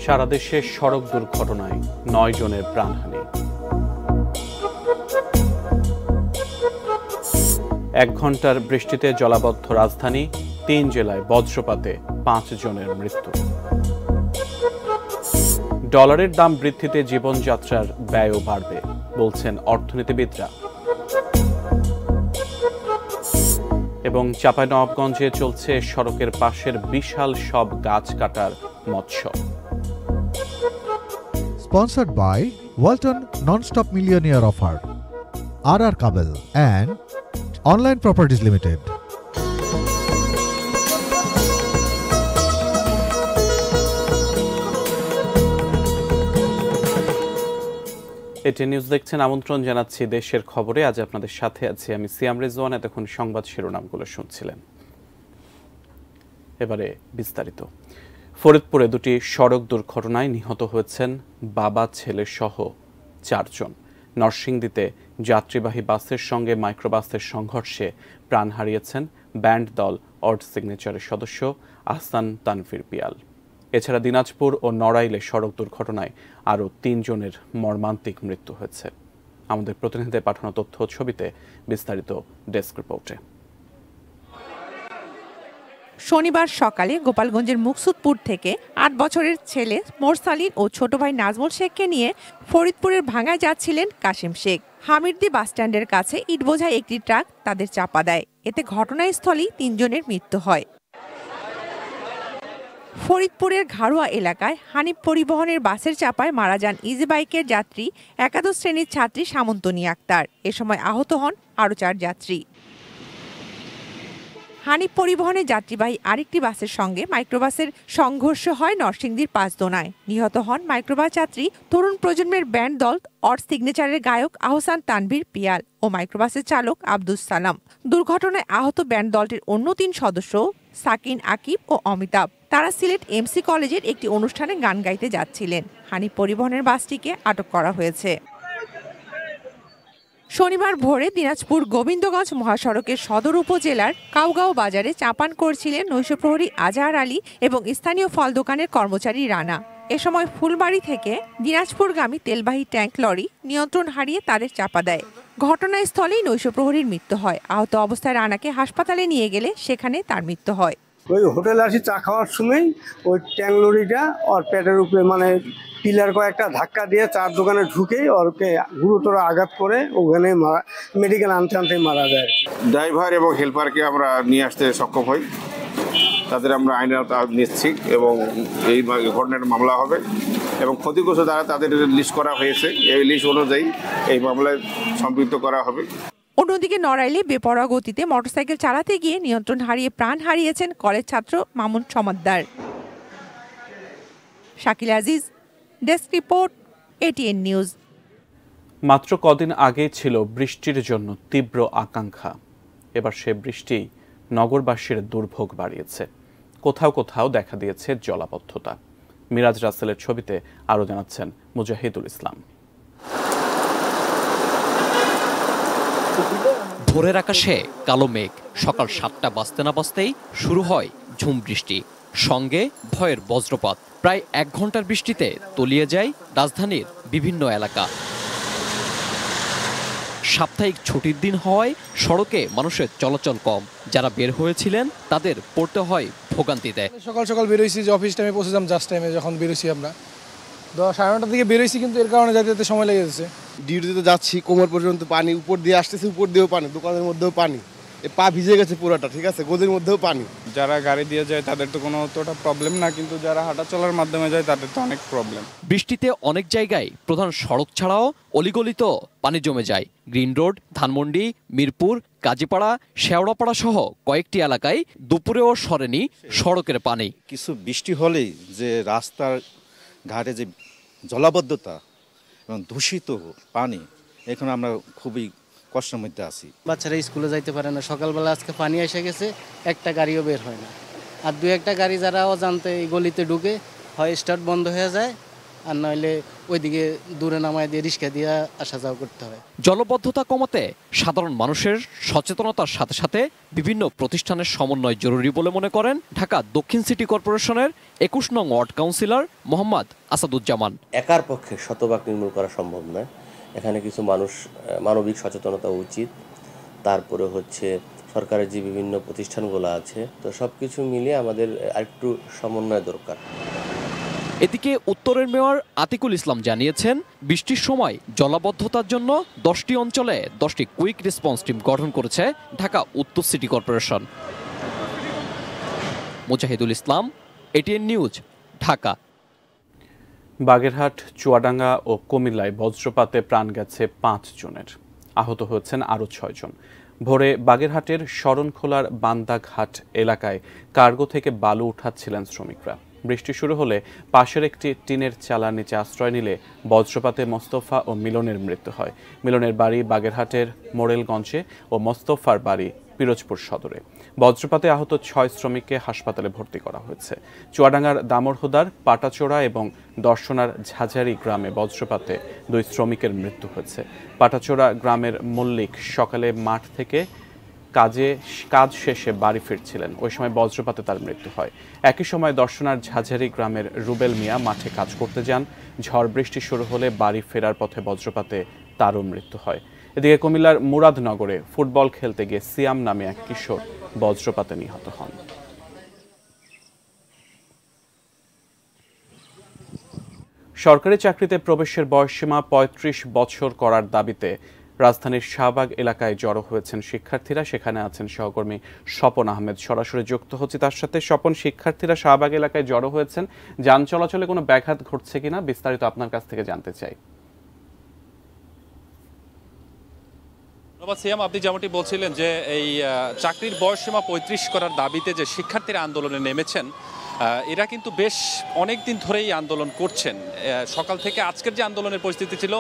সারা দেশে সড়ক দুর্ঘটনায় ৯ জনের প্রাণহানি। ১ ঘন্টার বৃষ্টিতে জলাবদ্ধ রাজধানী, ৩ জেলায় বজ্রপাতে ৫ জনের মৃত্যু। ডলারের দাম বৃদ্ধিতে জীবনযাত্রার ব্যয়ও বাড়বে বলছেন অর্থনীতিবিদরা। এবং চাঁপাইনবাবগঞ্জে চলছে সড়কের পাশের বিশাল সব গাছ কাটার মৎসব। Sponsored by Walton Non-Stop Millionaire Offer, RR Kabel and Online Properties Limited. এটি নিউজ দেখছেন, আমন্ত্রণ জানাচ্ছি দেশের খবরে। আজ আপনাদের সাথে আছি আমি সিয়াম রেজওয়ান। এতক্ষণ সংবাদ শিরোনামগুলো শুনছিলেন, এবারে বিস্তারিত। ফরিদপুরে দুটি সড়ক দুর্ঘটনায় নিহত হয়েছেন বাবা ছেলে সহ 4 জন। নরসিংদীতে যাত্রীবাহী বাসের সঙ্গে মাইক্রোবাসের সংঘর্ষে প্রাণ হারিয়েছেন ব্যান্ড দল অড সিগনেচারের সদস্য আহসান তানভীর পিয়াল। এছাড়া দিনাজপুর ও নড়াইলে সড়ক দুর্ঘটনায় আরও 3 জনের মর্মান্তিক মৃত্যু হয়েছে। আমাদের প্রতিনিধিদের পাঠানো তথ্য ছবিতে বিস্তারিত ডেস্ক রিপোর্টে। শনিবার সকালে গোপালগঞ্জের মুকসুদপুর থেকে 8 বছরের ছেলে মোরসালিন ও ছোট ভাই নাজমুল শেখকে নিয়ে ফরিদপুরের ভাঙ্গায় যাচ্ছিলেন কাশেম শেখ। হামিরদি বাসস্ট্যান্ডের কাছে ইটবোঝাই একটি ট্রাক তাদের চাপা দেয়। এতে ঘটনাস্থলেই 3 জনের মৃত্যু হয়। ফরিদপুরের ঘাড়ুয়া এলাকায় হানিফ পরিবহনের বাসের চাপায় মারা যান ইজি বাইকের যাত্রী একাদশ শ্রেণীর ছাত্রী সামন্তনী আক্তার। এ সময় আহত হন আরও 4 যাত্রী। হানিফ পরিবহনের যাত্রীবাহী আরেকটি বাসের সঙ্গে মাইক্রোবাসের সংঘর্ষ হয় নরসিংদীর পাঁচদোনায়। নিহত হন মাইক্রোবাস যাত্রী তরুণ প্রজন্মের ব্যান্ড দল অড সিগনেচারের গায়ক আহসান তানভীর পিয়াল ও মাইক্রোবাসের চালক আব্দুস সালাম। দুর্ঘটনায় আহত ব্যান্ড দলটির অন্য 3 সদস্য সাকিন, আকিব ও অমিতাভ। তারা সিলেট এমসি কলেজের একটি অনুষ্ঠানে গান গাইতে যাচ্ছিলেন। হানিফ পরিবহনের বাসটিকে আটক করা হয়েছে। শনিবার ভোরে দিনাজপুর গোবিন্দগঞ্জ মহাসড়কের সদর উপজেলার কাউগাঁও বাজারে চাপান করছিলেন নৈশপ্রহরী আজহার আলী এবং স্থানীয় ফল দোকানের কর্মচারী রানা। এ সময় ফুলবাড়ি থেকে দিনাজপুরগামী তেলবাহী ট্যাঙ্ক লরি নিয়ন্ত্রণ হারিয়ে তাদের চাপা দেয়। ঘটনাস্থলেই নৈশপ্রহরীর মৃত্যু হয়। আহত অবস্থায় রানাকে হাসপাতালে নিয়ে গেলে সেখানে তার মৃত্যু হয়। ওই হোটেলে আসি চা খাওয়ার সময় ওই ট্যাঙ্ক লরিটা ওর পেটের উপরে পিলার কয়েকটা ধাক্কা দিয়ে চার দোকানে ঢুকে ওরকে গুরুতর আঘাত করে ওখানে মেডিকেল আনতে মারা যায়। ড্রাইভার এবং হেল্পারকে আমরা নিয়ে আসতে সক্ষম হই। তাদের আমরা আইনের আওতায় নিচ্ছি এবং এই ঘটনার মামলা হবে এবং ক্ষতিগ্রস্ত দ্বারা তাদের লিস্ট করা হয়েছে। এই লিস্ট অনুযায়ী এই মামলায় সম্পৃক্ত করা হবে। অন্যদিকে নড়াইলে বেপরোয়া গতিতে মোটরসাইকেল চালাতে গিয়ে নিয়ন্ত্রণ হারিয়ে প্রাণ হারিয়েছেন কলেজ ছাত্র Mamun Samaddar. Shakil Aziz, desk report, ATN news. মাত্র কদিন আগে ছিল বৃষ্টির জন্য তীব্র আকাঙ্ক্ষা। এবার সে বৃষ্টি নগরবাসীর দুর্ভোগ বাড়িয়েছে। কোথাও কোথাও দেখা দিয়েছে জলাবদ্ধতা। মিরাজ রাসেলের ছবিতে আরও জানাচ্ছেন মুজাহিদুল ইসলাম। ভোরের আকাশে কালো মেঘ। সকাল 7টা বাজতে না বাজতেই শুরু হয় ঝুম বৃষ্টি, সঙ্গে ভয়ের বজ্রপাত। প্রায় 1 ঘন্টার বৃষ্টিতে তলিয়ে যায় রাজধানীর বিভিন্ন এলাকা। সাপ্তাহিক ছুটির দিন হওয়ায় সড়কে মানুষের চলাচল কম। যারা বের হয়েছিলেন তাদের পড়তে হয় ভোগান্তিতে। সকাল সকাল বেরোইছি, যে অফিস টাইমে পৌঁছেছিলাম জাস্ট টাইমে যখন বেরোইছি আমরা 10-9টার দিকে বেরোইছি, কিন্তু এর কারণে যাতে সময় লেগে যাচ্ছে। ডিউটিতে যাচ্ছি, কোমর পর্যন্ত পানি, উপর দিয়ে আসতেছি, উপর দিয়েও পানি, দোকানের মধ্যেও পানি, পা ভিজে গেছে পুরোটা, ঠিক আছে, গদির মধ্যেও পানি। যারা গাড়ি দিয়ে যায় তাদের তো কোনো অতটা প্রবলেম না, কিন্তু যারা হাঁটা চলার মাধ্যমে যায় তাদের তো অনেক প্রবলেম। বৃষ্টিতে অনেক জায়গায় প্রধান সড়ক ছাড়াও অলিগলিতেও পানি জমে যায়। গ্রিন রোড, ধানমন্ডি, মিরপুর, কাজীপাড়া, শেওড়াপাড়া সহ কয়েকটি এলাকায় দুপুরেও সরেনি সড়কের পানি। কিছু বৃষ্টি হলেই যে রাস্তার ঘাটে যে জলাবদ্ধতা এবং দূষিত পানি, এখন আমরা খুবই কষ্টের মধ্যে আছি। বাচ্চারা স্কুলে যাইতে পারে না। সকালবেলা আজকে পানি এসে গেছে, একটা গাড়িও বের হয় না। আর 2-1টা গাড়ি যারা অজান্তে এই গলিতে ঢুকে হয় স্টার্ট বন্ধ হয়ে যায়, আর নইলে ওইদিকে দূরে নামায় দিয়ে রিক্সা দিয়ে আসা যাওয়া করতে হয়। জলবদ্ধতা কমাতে সাধারণ মানুষের সচেতনতার সাথে সাথে বিভিন্ন প্রতিষ্ঠানের সমন্বয় জরুরি বলে মনে করেন ঢাকা দক্ষিণ সিটি কর্পোরেশনের ২১ নং ওয়ার্ড কাউন্সিলর মোহাম্মদ আসাদুজ্জামান। একার পক্ষে শতভাগ নির্মূল করা সম্ভব নয়, এখানে কিছু মানবিক সচেতনতা উচিত, তারপরে হচ্ছে সরকারের যে বিভিন্ন প্রতিষ্ঠানগুলো আছে, তো সব কিছু মিলিয়ে আমাদের আরেকটু সমন্বয় দরকার। এদিকে উত্তরের মেয়র আতিকুল ইসলাম জানিয়েছেন বৃষ্টির সময় জলাবদ্ধতার জন্য 10টি অঞ্চলে 10টি কুইক রেসপন্স টিম গঠন করেছে ঢাকা উত্তর city corporation. Mujahidul Islam, ATN news, Dhaka. Bagerhat, Chuadanga ও কুমিল্লায় বজ্রপাতে প্রাণ গেছে 5 জনের, আহত হয়েছেন আরও 6 জন। ভোরে বাগেরহাটের শরণখোলার বান্দাঘাট এলাকায় কার্গো থেকে বালু উঠাচ্ছিলেন শ্রমিকরা। বৃষ্টি শুরু হলে পাশের একটি টিনের চালার নিচে আশ্রয় নিলে বজ্রপাতে মোস্তফা ও মিলনের মৃত্যু হয়। মিলনের বাড়ি বাগেরহাটের মোরেলগঞ্জে ও মোস্তফার বাড়ি পিরোজপুর সদরে। বজ্রপাতে আহত 6 শ্রমিককে হাসপাতালে ভর্তি করা হয়েছে। চুয়াডাঙ্গার দামরহুদার পাটাচোরা এবং দর্শনার ঝাঝারি গ্রামে বজ্রপাতে 2 শ্রমিকের মৃত্যু হয়েছে। পাটাচোরা গ্রামের মল্লিক সকালে মাঠ থেকে কাজ শেষে বাড়ি ফিরছিলেন, ওই সময় বজ্রপাতে তার মৃত্যু হয়। একই সময় দর্শনার ঝাঝারি গ্রামের রুবেল মিয়া মাঠে কাজ করতে যান। ঝড় বৃষ্টি শুরু হলে বাড়ি ফেরার পথে বজ্রপাতে তারও মৃত্যু হয়। এদিকে কুমিল্লার মুরাদনগরে ফুটবল খেলতে গিয়ে সিয়াম নামে এক কিশোর বজ্রপাতে নিহত হন। সরকারি চাকরিতে প্রবেশের বয়সসীমা ৩৫ বছর করার দাবিতে রাজধানীর শাহবাগ এলাকায় জড়ো হয়েছেন শিক্ষার্থীরা। সেখানে আছেন সহকর্মী স্বপন আহমেদ, সরাসরি যুক্ত হচ্ছে তার সাথে। স্বপন, শিক্ষার্থীরা শাহবাগ এলাকায় জড়ো হয়েছেন, যান চলাচলে কোনো ব্যাঘাত ঘটছে কিনা বিস্তারিত আপনার কাছ থেকে জানতে চাই। সিয়াম, আপনি যেমনটি বলছিলেন যে এই চাকরির বয়সসীমা ৩৫ করার দাবিতে যে শিক্ষার্থীরা আন্দোলনে নেমেছেন, এরা কিন্তু বেশ অনেক দিন ধরেই আন্দোলন করছেন। সকাল থেকে আজকের যে আন্দোলনের পরিস্থিতি ছিল,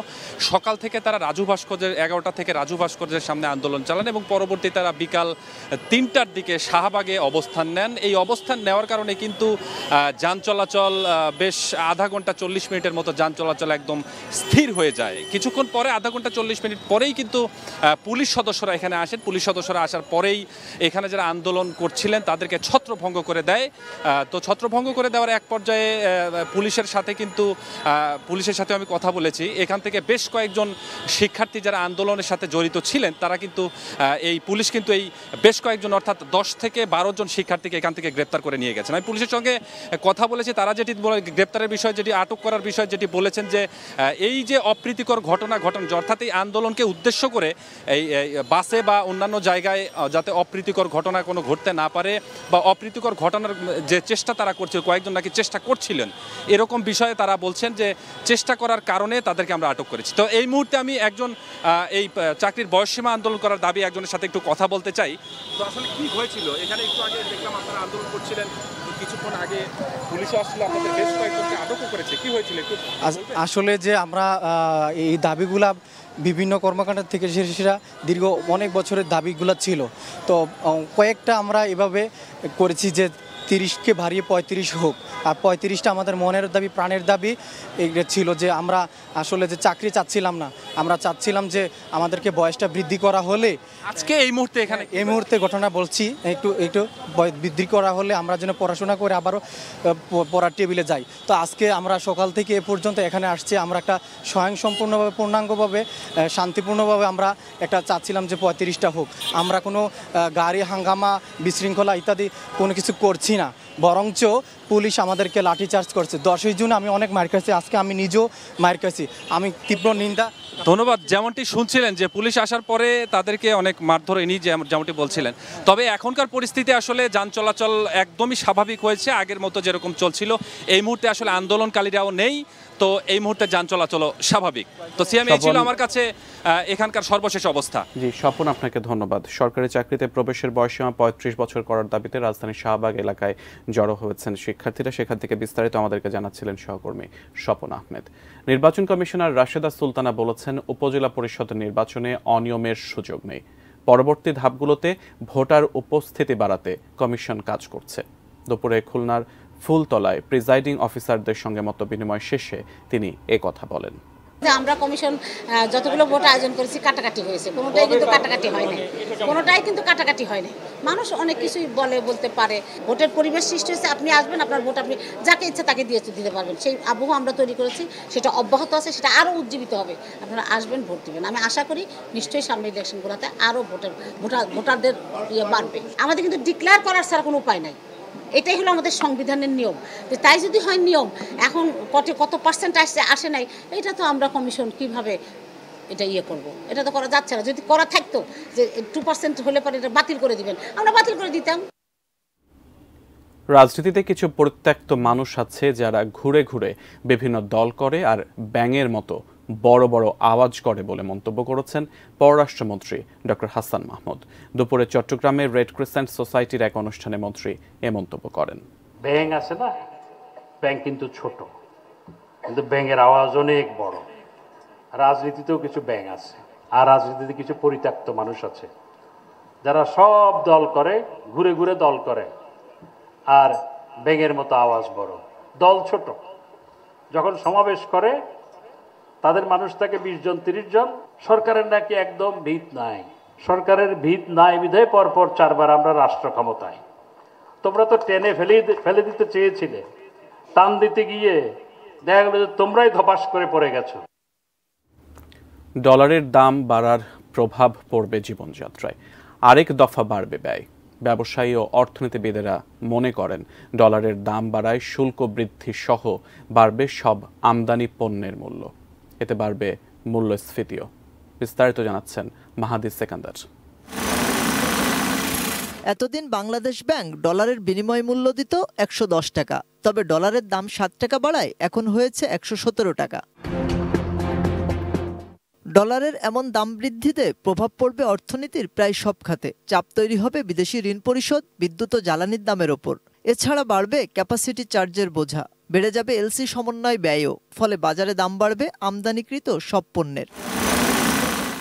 সকাল থেকে তারা রাজু ভাস্কর্যের 11টা থেকে রাজু ভাস্কর্যের সামনে আন্দোলন চালান এবং পরবর্তী তারা বিকাল 3টার দিকে শাহবাগে অবস্থান নেন। এই অবস্থান নেওয়ার কারণে কিন্তু যান চলাচল বেশ আধা ঘন্টা 40 মিনিটের মতো যান চলাচল একদম স্থির হয়ে যায়। কিছুক্ষণ পরে, আধা ঘন্টা 40 মিনিট পরেই কিন্তু পুলিশ সদস্যরা এখানে আসেন। পুলিশ সদস্যরা আসার পরেই এখানে যারা আন্দোলন করছিলেন তাদেরকে ছত্রভঙ্গ করে দেয়। তো ছত্রভঙ্গ করে দেওয়ার এক পর্যায়ে পুলিশের সাথে আমি কথা বলেছি। এখান থেকে বেশ কয়েকজন শিক্ষার্থী যারা আন্দোলনের সাথে জড়িত ছিলেন তারা কিন্তু পুলিশ কিন্তু এই বেশ কয়েকজন, অর্থাৎ 10 থেকে 12 জন শিক্ষার্থীকে এখান থেকে গ্রেপ্তার করে নিয়ে গেছেন। আমি পুলিশের সঙ্গে কথা বলেছি, তারা যেটি গ্রেপ্তারের বিষয়, যেটি আটক করার বিষয় যেটি বলেছেন যে এই যে অপ্রীতিকর ঘটনা অর্থাৎ এই আন্দোলনকে উদ্দেশ্য করে এই বাসে বা অন্যান্য জায়গায় যাতে অপ্রীতিকর ঘটনা কোনো ঘটতে না পারে বা অপ্রীতিকর ঘটনার যে চেষ্টা তারা করছিল, কয়েকজন নাকি চেষ্টা করছিলেন, এরকম বিষয়ে তারা বলছেন যে চেষ্টা করার কারণে তাদেরকে আমরা আটক করেছি। তো এই মুহূর্তে আমি একজন এই চাকরির বয়সসীমা আন্দোলন করার দাবি একজনের সাথে একটু কথা বলতে চাই। তো আসলে কি হয়েছিল এখানে? একটু আগে দেখলাম আপনারা আন্দোলন করছিলেন, কিছুক্ষণ আগে পুলিশ আসলে আপনাদের বেশ কয়েকজনকে আটকও করেছে, কি হয়েছিল একটু? আসলে যে আমরা এই দাবিগুলা বিভিন্ন কর্মকাণ্ড থেকে সেরা দীর্ঘ অনেক বছরের দাবিগুলো ছিল, তো কয়েকটা আমরা এভাবে করেছি যে 30কে বাড়িয়ে 35 হোক, আর 35টা আমাদের মনের দাবি, প্রাণের দাবি ছিল যে আমরা আসলে যে চাকরি চাচ্ছিলাম না, আমরা চাচ্ছিলাম যে আমাদেরকে বয়সটা বৃদ্ধি করা হলে আজকে এই মুহূর্তে ঘটনা বলছি, একটু বৃদ্ধি করা হলে আমরা যেন পড়াশোনা করে আবারও পড়ার টেবিলে যাই। তো আজকে আমরা সকাল থেকে এ পর্যন্ত এখানে আসছি, আমরা একটা স্বয়ংসম্পূর্ণভাবে, পূর্ণাঙ্গভাবে, শান্তিপূর্ণভাবে আমরা একটা চাচ্ছিলাম যে 35টা হোক। আমরা কোনো গাড়ি হাঙ্গামা, বিশৃঙ্খলা ইত্যাদি কোনো কিছু করছি না, বরঞ্চ পুলিশ আমাদেরকে লাঠিচার্জ করছে। 10ই জুন আমি অনেক মার খাইছি, আজকে আমি নিজেও মার খাইছি, আমি তীব্র নিন্দা। ধন্যবাদ। যেমনটি শুনছিলেন যে পুলিশ আসার পরে তাদেরকে অনেক মারধর এনি যেমনটি বলছিলেন। তবে এখনকার পরিস্থিতি আসলে যান চলাচল একদমই স্বাভাবিক হয়েছে, আগের মতো যেরকম চলছিল। এই মুহূর্তে আসলে আন্দোলনকারীরাও নেই, তো এই মুহূর্তে যান চলাচল স্বাভাবিক। তো সিএম, এই ছিল আমার কাছে এখানকার সর্বশেষ অবস্থা। জি স্বপন, আপনাকে ধন্যবাদ। সরকারি চাকরিতে প্রবেশের বয়সসীমা 35 বছর করার দাবিতে রাজধানীর শাহবাগ এলাকায় জড়ো হয়েছেন শিক্ষার্থীরা। সেখান থেকে বিস্তারিত আমাদেরকে জানাচ্ছিলেন সহকর্মী স্বপন আহমেদ। নির্বাচন কমিশনার রাশেদা সুলতানা বলেছেন, উপজেলা পরিষদ নির্বাচনে অনিয়মের সুযোগ নেই। পরবর্তী ধাপগুলোতে ভোটার উপস্থিতি বাড়াতে কমিশন কাজ করছে। দুপুরে খুলনার ফুলতলায় প্রিজাইডিং অফিসারদের সঙ্গে মতবিনিময় শেষে তিনি কথা বলেন। আমরা কমিশন যতগুলো ভোট আয়োজন করেছি কাটাকাটি হয়েছে, কোনোটাই কিন্তু কাটাকাটি হয়নি। মানুষ অনেক কিছুই বলতে পারে, ভোটের পরিবেশ সৃষ্টি হয়েছে, আপনি আসবেন, আপনার ভোট আপনি যাকে ইচ্ছা তাকে দিতে পারবেন, সেই আবহ আমরা তৈরি করেছি, সেটা অব্যাহত আছে, সেটা আরও উজ্জীবিত হবে। আপনারা আসবেন, ভোট দিবেন। আমি আশা করি নিশ্চয়ই সামনের ইলেকশনগুলোতে আরও ভোটারদের বাড়বে। আমাদের কিন্তু ডিক্লেয়ার করার ছাড়া কোনো উপায় নাই, এটাই হলো আমাদের সংবিধানের নিয়ম। তাই যদি হয় নিয়ম, এখন কত পার্সেন্ট আসে নাই, এটা তো আমরা কমিশন কিভাবে এটা করব, এটা তো করা যাচ্ছে না। যদি করা থাকতো যে 2% হলে পরে এটা বাতিল করে দিবেন, আমরা বাতিল করে দিতাম। রাজনীতিতে কিছু পরিত্যক্ত মানুষ আছে যারা ঘুরে ঘুরে বিভিন্ন দল করে আর ব্যাঙের মতো বড় বড় আওয়াজ করে বলে মন্তব্য করেছেন পররাষ্ট্রমন্ত্রী ডক্টর হাসান মাহমুদ। দুপুরে চট্টগ্রামের রেড ক্রিসেন্ট সোসাইটির এক অনুষ্ঠানে মন্ত্রী এ মন্তব্য করেন। ব্যাঙ আছে না, ব্যাঙ কিন্তু ছোট, কিন্তু ব্যাঙের আওয়াজ অনেক বড়। রাজনীতিতেও কিছু ব্যাঙ আছে, আর রাজনীতিতে কিছু পরিত্যক্ত মানুষ আছে যারা সব দল করে, ঘুরে ঘুরে দল করে, আর ব্যাঙের মতো আওয়াজ বড়, দল ছোট। যখন সমাবেশ করে তাদের মানুষ থাকে 20 জন 30 জন। সরকারের নাকি একদম ভিত নাই, সরকারের ভিত নাই বিধায় পরপর 4 বার আমরা রাষ্ট্র ক্ষমতায়। তোমরা তো টেনে ফেলে দিতে চেয়েছিলে, টান দিতে গিয়ে দেখা গেল যে তোমরাই ধপাস করে পড়ে গেছো। ডলারের দাম বাড়ার প্রভাব পড়বে জীবনযাত্রায়, আরেক দফা বাড়বে ব্যয়। ব্যবসায়ী ও অর্থনীতিবিদেরা মনে করেন ডলারের দাম বাড়ায় শুল্ক বৃদ্ধি সহ বাড়বে সব আমদানি পণ্যের মূল্য, এতে বাড়বে মূল্যস্ফীতিও। বিস্তারিত জানাচ্ছেন মাহাদি সেকান্দার। এতদিন বাংলাদেশ ব্যাংক ডলারের বিনিময় মূল্য দিত 110 টাকা, তবে ডলারের দাম 7 টাকা বাড়ায় এখন হয়েছে 117 টাকা। ডলারের এমন দাম বৃদ্ধিতে প্রভাব পড়বে অর্থনীতির প্রায় সব খাতে। চাপ তৈরি হবে বিদেশি ঋণ পরিশোধ, বিদ্যুৎ ও জ্বালানির দামের ওপর। এছাড়া বাড়বে ক্যাপাসিটি চার্জের বোঝা, বেড়ে যাবে এলসি সমন্বয় ব্যয়ও। ফলে বাজারে দাম বাড়বে আমদানিকৃত সব পণ্যের।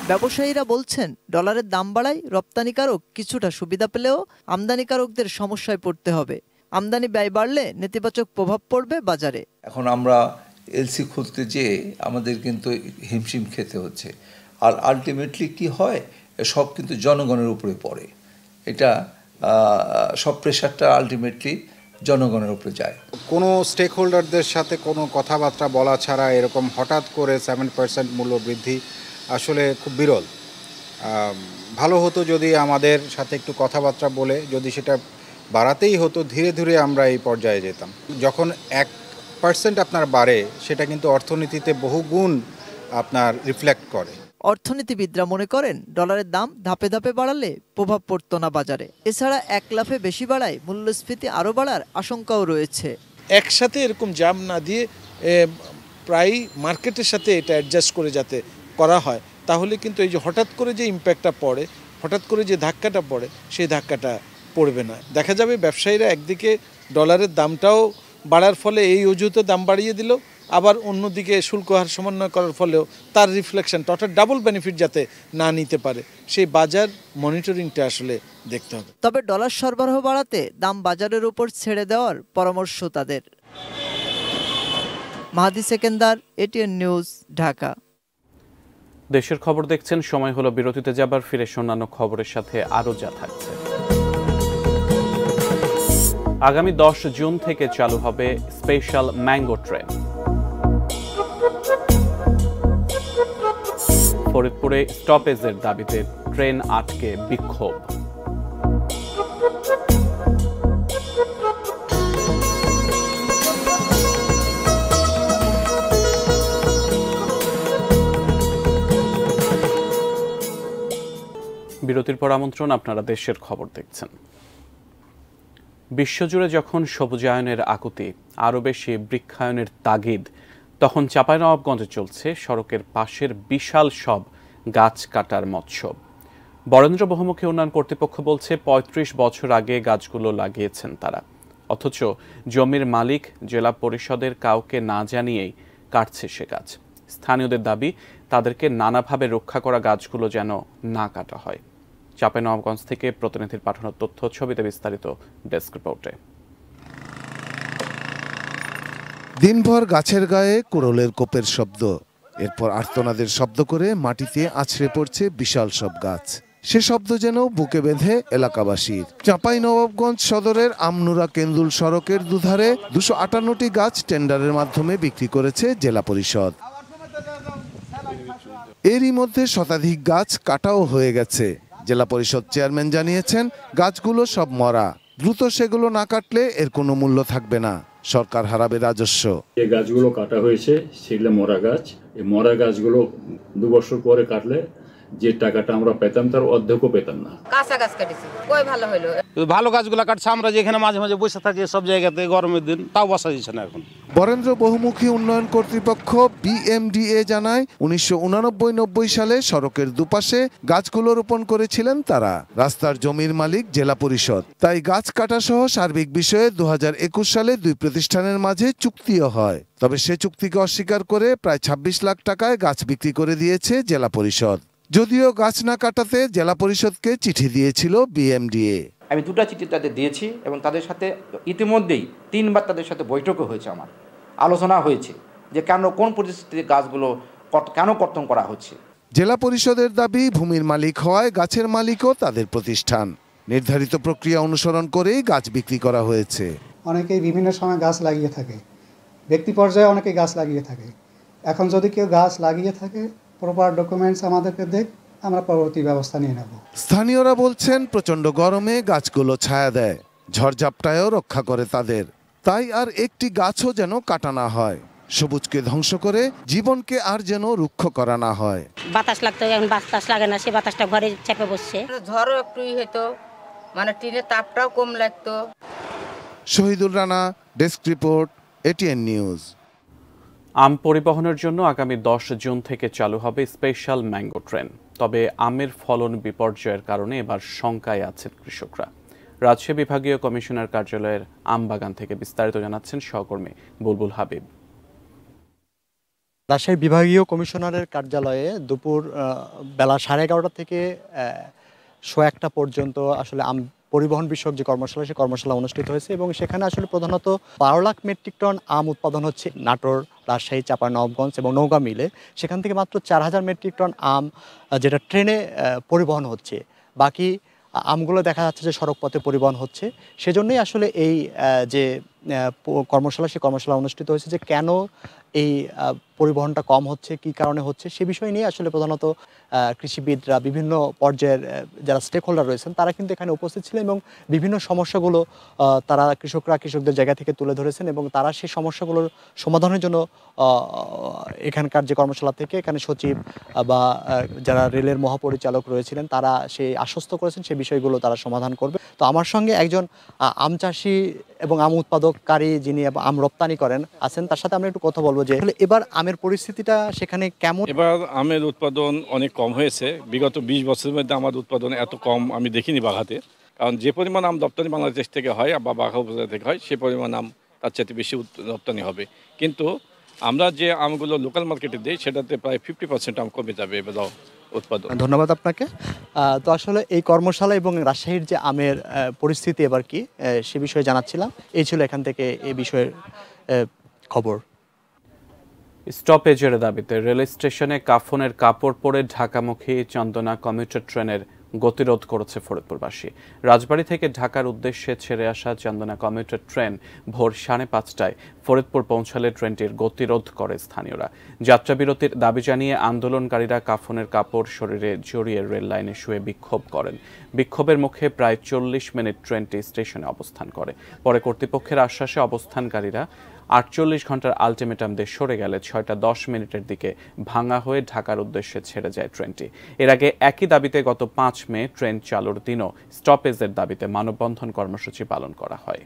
ব্যবসায়ীরা বলছেন ডলারের দাম বাড়ায় রপ্তানিকারক কিছুটা সুবিধা পেলেও আমদানিকারকদের সমস্যায় পড়তে হবে। আমদানি ব্যয় বাড়লে নেতিবাচক প্রভাব পড়বে বাজারে। এখন আমরা এলসি খুলতে যেয়ে আমাদের কিন্তু হিমশিম খেতে হচ্ছে, আর আলটিমেটলি কি হয়, সব কিন্তু জনগণের উপরে পড়ে। এটা সব প্রেশারটা আলটিমেটলি জনগণের উপরে যায়। কোনো স্টেক হোল্ডারদের সাথে কোনো কথাবার্তা বলা ছাড়া এরকম হঠাৎ করে 7% মূল্য বৃদ্ধি আসলে খুব বিরল। ভালো হতো যদি আমাদের সাথে একটু কথাবার্তা বলে যদি সেটা বাড়াতেই হতো, ধীরে ধীরে আমরা এই পর্যায়ে যেতাম। যখন 1% আপনার বাড়ে, সেটা কিন্তু অর্থনীতিতে বহুগুণ আপনার রিফ্লেক্ট করে। অর্থনীতিবিদরা মনে করেন ডলারের দাম ধাপে ধাপে বাড়ালে প্রভাব পড়তো না বাজারে। এছাড়া 1 লাফে বেশি বাড়ায় মূল্যস্ফীতি আরও বাড়ার আশঙ্কাও রয়েছে। একসাথে এরকম জাম না দিয়ে প্রায় মার্কেটের সাথে এটা অ্যাডজাস্ট করে যাতে করা হয়, তাহলে কিন্তু এই যে হঠাৎ করে যে ইম্প্যাক্টটা পড়ে, হঠাৎ করে যে ধাক্কাটা পড়ে, সেই ধাক্কাটা পড়বে না। দেখা যাবে ব্যবসায়ীরা একদিকে ডলারের দামটাও বাড়ার ফলে এই অজুহাতে দাম বাড়িয়ে দিল, আবার অন্যদিকে শুল্ক হার সমন্বয় করার ফলেও তার রিফ্লেকশন অর্থাৎ ডাবল বেনিফিট যাতে না নিতে পারে, সেই বাজার মনিটরিংটা আসলে দেখতে হবে। তবে ডলার সরবরাহ বাড়াতে দাম বাজারের উপর ছেড়ে দেওয়ার পরামর্শ তাদের। মাহাদি সেকেন্দার, এটিএন নিউজ, ঢাকা। দেশের খবর দেখছেন, সময় হলো বিরতিতে যাবার। ফিরে অন্যান্য খবরের সাথে আরো যা থাকছে। আগামী 10 জুন থেকে চালু হবে স্পেশাল ম্যাঙ্গো ট্রেন। ফরিদপুরে স্টপেজের দাবিতে ট্রেন আটকে বিক্ষোভ। বিরতির পর আমন্ত্রণ, আপনারা দেশের খবর দেখছেন। বিশ্বজুড়ে যখন সবুজায়নের আকুতি, আরও বেশি বৃক্ষায়নের তাগিদ, তখন চাঁপাইনবাবগঞ্জে চলছে সড়কের পাশের বিশাল সব গাছ কাটার মৎসব। বরেন্দ্র বহুমুখী উন্নয়ন কর্তৃপক্ষ বলছে 35 বছর আগে গাছগুলো লাগিয়েছেন তারা, অথচ জমির মালিক জেলা পরিষদের কাউকে না জানিয়েই কাটছে সে গাছ। স্থানীয়দের দাবি তাদেরকে নানাভাবে রক্ষা করা গাছগুলো যেন না কাটা হয়। চাঁপাইনবাবগঞ্জ থেকে প্রতিনিধির পাঠানো তথ্য, ছবিতে বিস্তারিত ডেস্ক রিপোর্টে। দিনভর গাছের গায়ে কোরলের কোপের শব্দ, এরপর আর্তনাদের শব্দ করে মাটিতে আছড়ে পড়ছে বিশাল সব গাছ। সে শব্দ যেন বুকে বেঁধে এলাকাবাসীর। চাঁপাইনবাবগঞ্জ সদরের আমনুরা কেন্দুল সড়কের দুধারে 258টি গাছ টেন্ডারের মাধ্যমে বিক্রি করেছে জেলা পরিষদ। এরই মধ্যে শতাধিক গাছ কাটাও হয়ে গেছে। জেলা পরিষদ চেয়ারম্যান জানিয়েছেন, গাছগুলো সব মরা, দ্রুত সেগুলো না কাটলে এর কোনো মূল্য থাকবে না, সরকার হারাবে রাজস্ব। যে গাছগুলো কাটা হয়েছে সেগুলো মরা গাছ। এই মরা গাছগুলো 2 বছর পরে কাটলে যে টাকাটা আমরা পেতাম তার অর্ধেকও পেতাম না। কাঁচা গাছ কাটিছি, কই ভালো হলো। ভালো গাছগুলো কাটছে, আমরা যেখানে মাঝে মাঝে বসে থাকি সব জায়গাতে গরমের দিন, তাও বসা যাচ্ছে না এখন। বরেন্দ্র বহুমুখী উন্নয়ন কর্তৃপক্ষ BMDA জানায়, 1989-90 সালে সড়কের দুপাশে গাছগুলো রোপণ করেছিলেন তারা। রাস্তার জমির মালিক জেলা পরিষদ। তাই গাছ কাটা সহ সার্বিক বিষয়ে 2021 সালে 2 প্রতিষ্ঠানের মাঝে চুক্তিও হয়। তবে সে চুক্তিকে অস্বীকার করে প্রায় 26 লাখ টাকায় গাছ বিক্রি করে দিয়েছে জেলা পরিষদ। যদিও গাছ না কাটাতে জেলা পরিষদকে চিঠি দিয়েছিল BMDA। আমি 2টা চিঠি তাদের দিয়েছি এবং তাদের সাথে ইতিমধ্যেই 3বার তাদের সাথে বৈঠকও হয়েছে, আমার আলোচনা হয়েছে যে কেন কোন পরিস্থিতিতে গাছগুলো কেন কর্তন করা হচ্ছে। জেলা পরিষদের দাবি, ভূমির মালিক হওয়ায় গাছের মালিকও তাদের প্রতিষ্ঠান। নির্ধারিত প্রক্রিয়া অনুসরণ করেই গাছ বিক্রি করা হয়েছে। অনেকেই বিভিন্ন সময় গাছ লাগিয়ে থাকে, ব্যক্তি পর্যায়ে অনেকে গাছ লাগিয়ে থাকে। এখন যদি কেউ গাছ লাগিয়ে থাকে, প্রপার ডকুমেন্টস আমাদেরকে দেখ, আমরা পরবর্তী ব্যবস্থা নিয়ে নেব। স্থানীয়রা বলছেন, প্রচণ্ড গরমে গাছগুলো ছায়া দেয়, ঝড়ঝাপটায়ও রক্ষা করে তাদের। তাই আর একটি গাছও যেন কাটা না হয়, সবুজকে ধ্বংস করে জীবনকে আর যেন রুক্ষ করা না হয়। বাতাস লাগতো, এখন বাতাস লাগে না, সে বাতাসটা ঘরে চেপে বসছে। ঝড়ও একটুই হতো, মানে টিনের তাপটাও কম লাগতো। Shahidul Rana, desk report, ATN news. আম পরিবহনের জন্য আগামী 10 জুন থেকে চালু হবে স্পেশাল ম্যাঙ্গো ট্রেন। তবে আমের ফলন বিপর্যয়ের কারণে এবার শঙ্কায় আছেন কৃষকরা। রাজশাহী বিভাগীয় কমিশনার কার্যালয়ের আম বাগান থেকে বিস্তারিত জানাচ্ছেন সহকর্মী বুলবুল হাবিব। রাজশাহী বিভাগীয় কমিশনারের কার্যালয়ে দুপুর বেলা 11:30 থেকে 1:00 পর্যন্ত আসলে আম পরিবহন বিষয়ক যে কর্মশালা, সেই কর্মশালা অনুষ্ঠিত হয়েছে এবং সেখানে আসলে প্রধানত 12 লাখ মেট্রিক টন আম উৎপাদন হচ্ছে নাটোর, রাজশাহী, চাঁপাইনবাবগঞ্জ এবং নওগাঁ মিলে। সেখান থেকে মাত্র 4000 মেট্রিক টন আম যেটা ট্রেনে পরিবহন হচ্ছে, বাকি আমগুলো দেখা যাচ্ছে যে সড়ক পথে পরিবহন হচ্ছে। সেজন্যই আসলে এই যে কর্মশালা, সেই কর্মশালা অনুষ্ঠিত হয়েছে যে কেন এই পরিবহনটা কম হচ্ছে, কি কারণে হচ্ছে, সে বিষয় নিয়ে আসলে প্রধানত কৃষিবিদরা, বিভিন্ন পর্যায়ের যারা স্টেক হোল্ডার রয়েছেন তারা কিন্তু এখানে উপস্থিত ছিলেন এবং বিভিন্ন সমস্যাগুলো তারা কৃষকদের জায়গা থেকে তুলে ধরেছেন এবং তারা সেই সমস্যাগুলোর সমাধানের জন্য এখানকার যে কর্মশালা থেকে এখানে সচিব বা যারা রেলের মহাপরিচালক রয়েছিলেন তারা সেই আশ্বস্ত করেছেন সেই বিষয়গুলো তারা সমাধান করবে। তো আমার সঙ্গে একজন আম চাষি এবং আম উৎপাদককারী যিনি আম রপ্তানি করেন আছেন, তার সাথে আমরা একটু কথা বলবো যে এবার আমের পরিস্থিতিটা সেখানে কেমন। এবার আমের উৎপাদন অনেক কম হয়েছে। বিগত 20 বছরের মধ্যে আমার উৎপাদন এত কম আমি দেখিনি বাঘাতে। কারণ যে পরিমাণ আম রপ্তানি বাংলাদেশ থেকে হয় বা বাঘা উপজেলা থেকে হয়, সে পরিমাণ আম তার চাইতে বেশি রপ্তানি হবে। কিন্তু আমরা যে আমগুলো লোকাল মার্কেটে দিই সেটাতে প্রায় 50% আম কমে যাবে এবার উৎপাদন। ধন্যবাদ আপনাকে। তো আসলে এই কর্মশালা এবং রাজশাহীর যে আমের পরিস্থিতি এবার কি, সে বিষয়ে জানাচ্ছিলাম। এই ছিল এখান থেকে এই বিষয়ের খবর। স্টপেজের দাবিতে রেল স্টেশনে কাফনের কাপড় পরে ঢাকামুখী চন্দনা কমিউটার ট্রেনের গতিরোধ করেছে ফরিদপুরবাসী। রাজবাড়ী থেকে ঢাকার উদ্দেশ্যে ছেড়ে আসা চন্দনা কমিউটার ট্রেন ভোর 5:30টায় ফরিদপুর পৌঁছালে ট্রেনটির গতিরোধ করে স্থানীয়রা। যাত্রাবিরতির দাবি জানিয়ে আন্দোলনকারীরা কাফনের কাপড় শরীরে জড়িয়ে রেল লাইনে শুয়ে বিক্ষোভ করেন। বিক্ষোভের মুখে প্রায় 40 মিনিট ট্রেনটি স্টেশনে অবস্থান করে। পরে কর্তৃপক্ষের আশ্বাসে অবস্থানকারীরা 48 ঘন্টার আলটিমেটাম দিয়ে সরে গেলে 6:10 দিকে ভাঙা হয়ে ঢাকার উদ্দেশ্যে ছেড়ে যায় ট্রেনটি। এর আগে একই দাবিতে গত 5 মে ট্রেন চালুর দিনও স্টপেজের দাবিতে মানববন্ধন কর্মসূচি পালন করা হয়।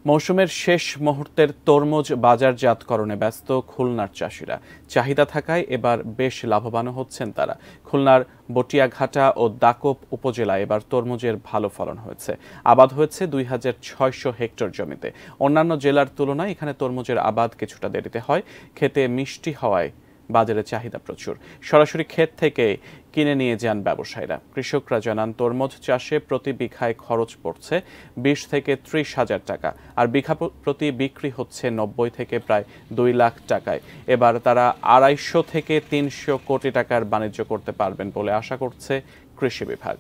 মৌসুমের শেষ মুহূর্তের তরমুজ বাজারজাতকরণে ব্যস্ত খুলনার চাষিরা। চাহিদা থাকায় এবার বেশ লাভবান হচ্ছেন তারা। খুলনার বটিয়াঘাটা ও দাকোপ উপজেলায় এবার তরমুজের ভালো ফলন হয়েছে। আবাদ হয়েছে 2600 হেক্টর জমিতে। অন্যান্য জেলার তুলনায় এখানে তরমুজের আবাদ কিছুটা দেরিতে হয়। খেতে মিষ্টি হওয়ায় বাজারে চাহিদা প্রচুর। সরাসরি ক্ষেত থেকে কিনে নিয়ে যান ব্যবসায়ীরা। কৃষকরা জানান তরমুজ চাষে প্রতি বিঘায় খরচ পড়ছে 20 থেকে 30 হাজার টাকা, আর বিঘা প্রতি বিক্রি হচ্ছে 90 থেকে প্রায় 2 লাখ টাকায়। এবার তারা 250 থেকে 300 কোটি টাকার বাণিজ্য করতে পারবেন বলে আশা করছে কৃষি বিভাগ।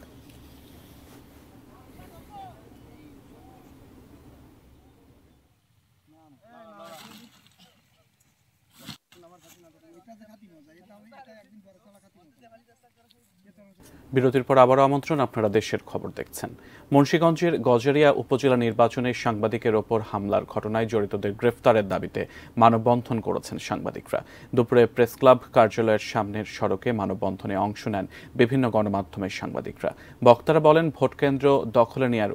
বিরতির পর আবারও আমন্ত্রণ, আপনারা দেশের খবর দেখছেন। মুন্সিগঞ্জের গজারিয়া উপজেলা নির্বাচনে সাংবাদিকের ওপর হামলার ঘটনায় জড়িতদের গ্রেফতারের দাবিতে মানববন্ধন করেছেন সাংবাদিকরা। দুপুরে প্রেস ক্লাব কার্যালয়ের সামনের সড়কে মানববন্ধনে অংশ নেন বিভিন্ন গণমাধ্যমের সাংবাদিকরা। বক্তারা বলেন, ভোটকেন্দ্র দখলে নেওয়ার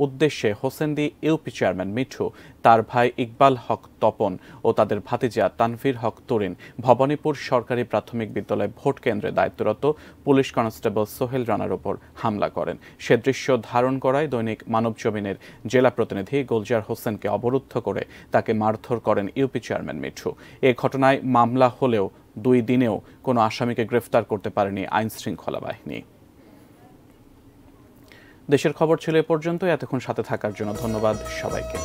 উদ্দেশ্যে হোসেন্দি ইউপি চেয়ারম্যান মিঠু, তার ভাই ইকবাল হক তপন ও তাদের ভাতিজা তানভীর হক তরিন ভবানীপুর সরকারি প্রাথমিক বিদ্যালয় ভোট কেন্দ্রে দায়িত্বরত পুলিশ কনস্টেবল সোহেল রানার ওপর হামলা করেন। সে দৃশ্য ধারণ করায় দৈনিক মানবজমিনের জেলা প্রতিনিধি গুলজার হোসেনকে অবরুদ্ধ করে তাকে মারধর করেন ইউপি চেয়ারম্যান মিঠু। এ ঘটনায় মামলা হলেও 2 দিনেও কোনো আসামিকে গ্রেফতার করতে পারেনি আইনশৃঙ্খলা বাহিনী। দেশের খবর ছিল এ পর্যন্ত। এতক্ষণ সাথে থাকার জন্য ধন্যবাদ সবাইকে।